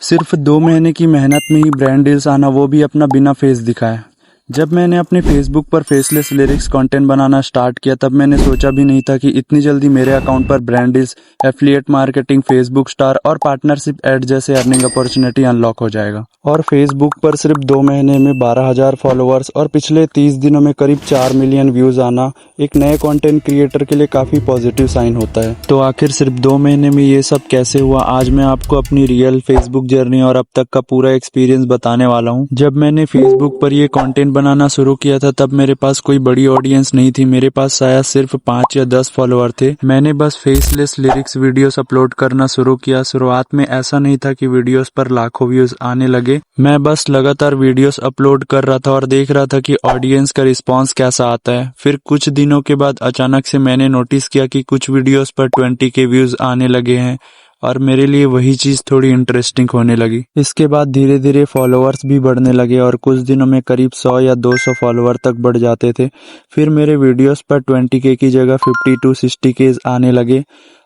सिर्फ 2 महीने की मेहनत में ही ब्रांड डील्स आना, वो भी अपना बिना फेस दिखाए। जब मैंने अपने फेसबुक पर फेसलेस लिरिक्स कंटेंट बनाना स्टार्ट किया, तब मैंने सोचा भी नहीं था कि इतनी जल्दी मेरे अकाउंट पर brand deals, affiliate marketing, Facebook star और पार्टनरशिप एड जैसे अर्निंग अपॉर्चुनिटी अनलॉक हो जाएगा। और फेसबुक पर सिर्फ 2 महीने में 12,000 फॉलोअर्स और पिछले 30 दिनों में करीब 4 मिलियन व्यूज आना एक नए कंटेंट क्रिएटर के लिए काफी पॉजिटिव साइन होता है। तो आखिर सिर्फ 2 महीने में ये सब कैसे हुआ, आज मैं आपको अपनी रियल फेसबुक जर्नी और अब तक का पूरा एक्सपीरियंस बताने वाला हूँ। जब मैंने फेसबुक पर ये कंटेंट बनाना शुरू किया था, तब मेरे पास कोई बड़ी ऑडियंस नहीं थी। मेरे पास शायद सिर्फ 5 या 10 फॉलोअर थे। मैंने बस फेसलेस लिरिक्स वीडियोस अपलोड करना शुरू किया। शुरुआत में ऐसा नहीं था कि वीडियोस पर लाखों व्यूज आने लगे। मैं बस लगातार वीडियोस अपलोड कर रहा था और देख रहा था कि ऑडियंस का रिस्पांस कैसा आता है। फिर कुछ दिनों के बाद अचानक से मैंने नोटिस किया कि कुछ वीडियोस पर 20K व्यूज आने लगे हैं और मेरे लिए वही चीज थोड़ी इंटरेस्टिंग होने लगी। इसके बाद धीरे धीरे फॉलोअर्स भी बढ़ने लगे और कुछ दिनों में करीब 100 या 200 फॉलोअर तक बढ़ जाते थे। फिर मेरे वीडियोस पर 20K की जगह 50 to 60K आने लगे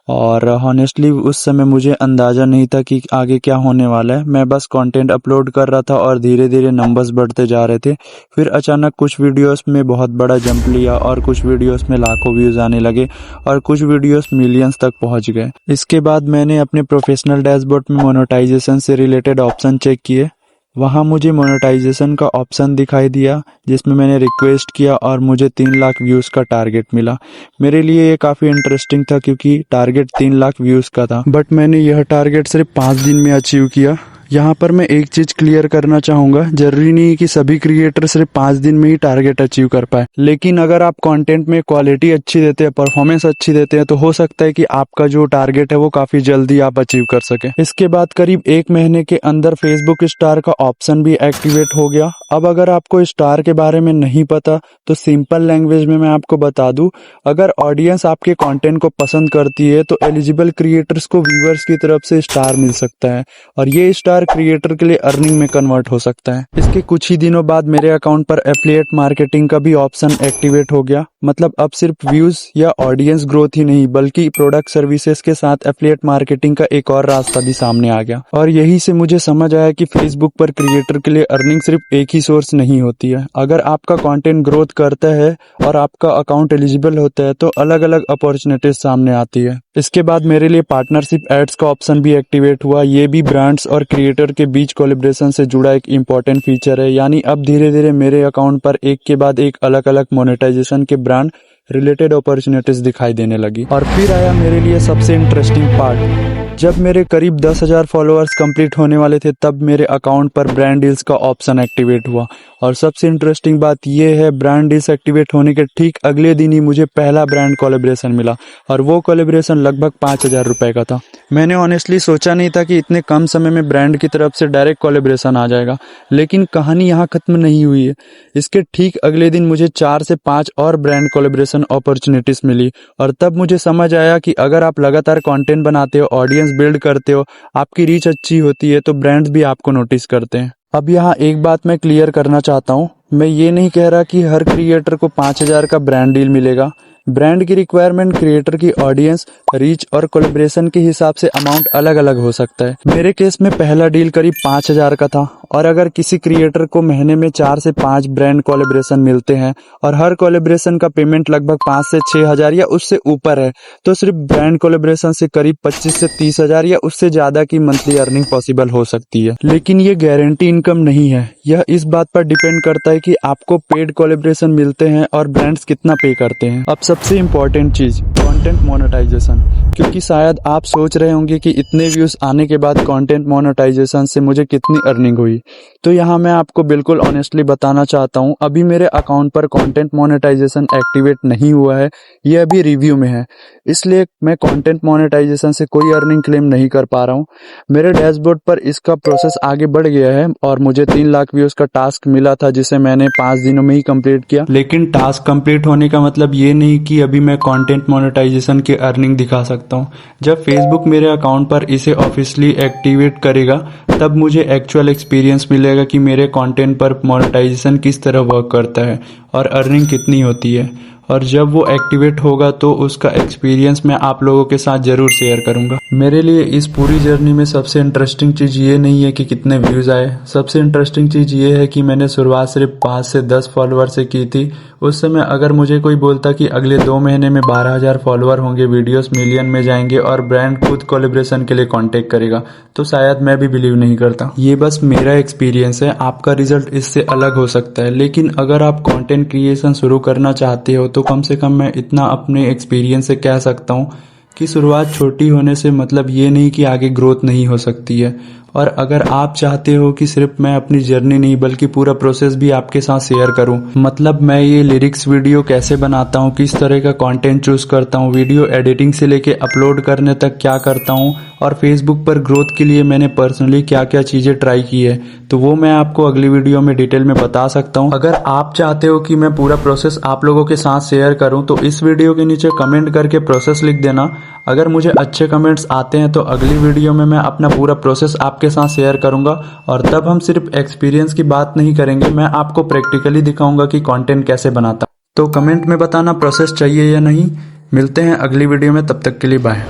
और हॉनेस्टली उस समय मुझे अंदाजा नहीं था कि आगे क्या होने वाला है। मैं बस कंटेंट अपलोड कर रहा था और धीरे धीरे नंबर्स बढ़ते जा रहे थे। फिर अचानक कुछ वीडियोस में बहुत बड़ा जंप लिया और कुछ वीडियोस में लाखों व्यूज आने लगे और कुछ वीडियोस मिलियंस तक पहुंच गए। इसके बाद मैंने अपने प्रोफेशनल डैशबोर्ड में मोनेटाइजेशन से रिलेटेड ऑप्शन चेक किए। वहां मुझे मोनेटाइजेशन का ऑप्शन दिखाई दिया, जिसमें मैंने रिक्वेस्ट किया और मुझे 3 लाख व्यूज का टारगेट मिला। मेरे लिए ये काफी इंटरेस्टिंग था क्योंकि टारगेट 3 लाख व्यूज का था, बट मैंने यह टारगेट सिर्फ 5 दिन में अचीव किया। यहाँ पर मैं एक चीज क्लियर करना चाहूंगा, जरूरी नहीं कि सभी क्रिएटर सिर्फ 5 दिन में ही टारगेट अचीव कर पाए, लेकिन अगर आप कंटेंट में क्वालिटी अच्छी देते हैं, परफॉर्मेंस अच्छी देते हैं, तो हो सकता है कि आपका जो टारगेट है वो काफी जल्दी आप अचीव कर सके। इसके बाद करीब 1 महीने के अंदर फेसबुक स्टार का ऑप्शन भी एक्टिवेट हो गया। अब अगर आपको स्टार के बारे में नहीं पता तो सिंपल लैंग्वेज में मैं आपको बता दूं, अगर ऑडियंस आपके कंटेंट को पसंद करती है तो एलिजिबल क्रिएटर्स को व्यूअर्स की तरफ से स्टार मिल सकता है और ये स्टार क्रिएटर के लिए अर्निंग में कन्वर्ट हो सकता है। इसके कुछ ही दिनों बाद मेरे अकाउंट पर एफिलिएट मार्केटिंग का भी ऑप्शन एक्टिवेट हो गया। मतलब अब सिर्फ व्यूज या ऑडियंस ग्रोथ ही नहीं, बल्कि प्रोडक्ट सर्विसेज के साथ एफिलिएट मार्केटिंग का एक और रास्ता भी सामने आ गया। और यही से मुझे समझ आया कि फेसबुक पर क्रिएटर के लिए अर्निंग सिर्फ एक ही सोर्स नहीं होती है। अगर आपका कंटेंट ग्रोथ करता है और आपका अकाउंट एलिजिबल होता है तो अलग अलग अपॉर्चुनिटीज सामने आती है। इसके बाद मेरे लिए पार्टनरशिप एड्स का ऑप्शन भी एक्टिवेट हुआ। ये भी ब्रांड्स और क्रिएटर के बीच कोलैबोरेशन से जुड़ा एक इम्पोर्टेंट फीचर है। यानी अब धीरे धीरे मेरे अकाउंट पर एक के बाद एक अलग अलग मोनेटाइजेशन के ब्रांड रिलेटेड अपॉर्चुनिटीज दिखाई देने लगी। और फिर आया मेरे लिए सबसे इंटरेस्टिंग पार्ट। जब मेरे करीब 10,000 फॉलोअर्स कंप्लीट होने वाले थे, तब मेरे अकाउंट पर ब्रांड डील्स का ऑप्शन एक्टिवेट हुआ। और सबसे इंटरेस्टिंग बात यह है, ब्रांड डील्स एक्टिवेट होने के ठीक अगले दिन ही मुझे पहला ब्रांड कोलैबोरेशन मिला और वो कोलैबोरेशन लगभग 5,000 रुपए का था। मैंने ऑनेस्टली सोचा नहीं था कि इतने कम समय में ब्रांड की तरफ से डायरेक्ट कोलैबोरेशन आ जाएगा, लेकिन कहानी यहाँ खत्म नहीं हुई है। इसके ठीक अगले दिन मुझे 4 से 5 और ब्रांड कोलैबोरेशन अपॉर्चुनिटीज मिली और तब मुझे समझ आया कि अगर आप लगातार कंटेंट बनाते हो, ऑडियंस बिल्ड करते हो, आपकी रीच अच्छी होती है, तो ब्रांड्स भी आपको नोटिस करते हैं। अब यहाँ एक बात मैं क्लियर करना चाहता हूँ, मैं ये नहीं कह रहा कि हर क्रिएटर को 5,000 का ब्रांड डील मिलेगा। ब्रांड की रिक्वायरमेंट, क्रिएटर की ऑडियंस, रीच और कोलैबोरेशन के हिसाब से अमाउंट अलग अलग हो सकता है। मेरे केस में पहला डील करीब 5,000 का था और अगर किसी क्रिएटर को महीने में 4 से 5 ब्रांड कोलैबोरेशन मिलते हैं और हर कोलैबोरेशन का पेमेंट लगभग 5 से 6,000 या उससे ऊपर है, तो सिर्फ ब्रांड कोलैबोरेशन से करीब 25 से 30,000 या उससे ज्यादा की मंथली अर्निंग पॉसिबल हो सकती है। लेकिन ये गारंटी इनकम नहीं है। यह इस बात पर डिपेंड करता है कि आपको पेड कोलैबोरेशन मिलते हैं और ब्रांड्स कितना पे करते हैं। अब सबसे इम्पोर्टेंट चीज, कंटेंट मोनेटाइजेशन। क्योंकि शायद आप सोच रहे होंगे कि इतने व्यूज आने के बाद कंटेंट मोनेटाइजेशन से मुझे कितनी अर्निंग हुई, तो यहाँ मैं आपको बिल्कुल ऑनेस्टली बताना चाहता हूँ, अभी मेरे अकाउंट पर कंटेंट मोनेटाइजेशन एक्टिवेट नहीं हुआ है, ये अभी रिव्यू में है, इसलिए मैं कंटेंट मोनेटाइजेशन से कोई अर्निंग क्लेम नहीं कर पा रहा हूँ। मेरे डैशबोर्ड पर इसका प्रोसेस आगे बढ़ गया है और मुझे 3 लाख व्यूज का टास्क मिला था, जिसे मैंने 5 दिनों में ही कंप्लीट किया। लेकिन टास्क कंप्लीट होने का मतलब ये नहीं कि अभी मैं कंटेंट मोनेटाइजेशन की अर्निंग दिखा सकता हूँ। जब फेसबुक मेरे अकाउंट पर इसे ऑफिशियली एक्टिवेट करेगा, तब मुझे एक्चुअल एक्सपीरियंस मिलेगा कि मेरे कंटेंट पर मोनेटाइजेशन किस तरह वर्क करता है और अर्निंग कितनी होती है। और जब वो एक्टिवेट होगा तो उसका एक्सपीरियंस मैं आप लोगों के साथ ज़रूर शेयर करूंगा। मेरे लिए इस पूरी जर्नी में सबसे इंटरेस्टिंग चीज़ ये नहीं है कि कितने व्यूज़ आए, सबसे इंटरेस्टिंग चीज़ ये है कि मैंने शुरुआत सिर्फ 5 से 10 फॉलोअर से की थी। उस समय अगर मुझे कोई बोलता कि अगले 2 महीने में 12,000 फॉलोअर होंगे, वीडियोस मिलियन में जाएंगे और ब्रांड खुद कोलैबोरेशन के लिए कांटेक्ट करेगा, तो शायद मैं भी बिलीव नहीं करता। ये बस मेरा एक्सपीरियंस है, आपका रिजल्ट इससे अलग हो सकता है। लेकिन अगर आप कंटेंट क्रिएशन शुरू करना चाहते हो तो कम से कम मैं इतना अपने एक्सपीरियंस से कह सकता हूँ कि शुरुआत छोटी होने से मतलब ये नहीं कि आगे ग्रोथ नहीं हो सकती है। और अगर आप चाहते हो कि सिर्फ मैं अपनी जर्नी नहीं बल्कि पूरा प्रोसेस भी आपके साथ शेयर करूं, मतलब मैं ये लिरिक्स वीडियो कैसे बनाता हूं, किस तरह का कंटेंट चूज करता हूं, वीडियो एडिटिंग से लेके अपलोड करने तक क्या करता हूं, और फेसबुक पर ग्रोथ के लिए मैंने पर्सनली क्या क्या चीजें ट्राई की है, तो वो मैं आपको अगली वीडियो में डिटेल में बता सकता हूं। अगर आप चाहते हो कि मैं पूरा प्रोसेस आप लोगों के साथ शेयर करूं तो इस वीडियो के नीचे कमेंट करके प्रोसेस लिख देना। अगर मुझे अच्छे कमेंट्स आते हैं तो अगली वीडियो में मैं अपना पूरा प्रोसेस आपके साथ शेयर करूंगा, और तब हम सिर्फ एक्सपीरियंस की बात नहीं करेंगे, मैं आपको प्रैक्टिकली दिखाऊंगा कि कंटेंट कैसे बनाता। तो कमेंट में बताना प्रोसेस चाहिए या नहीं। मिलते हैं अगली वीडियो में, तब तक के लिए बाय।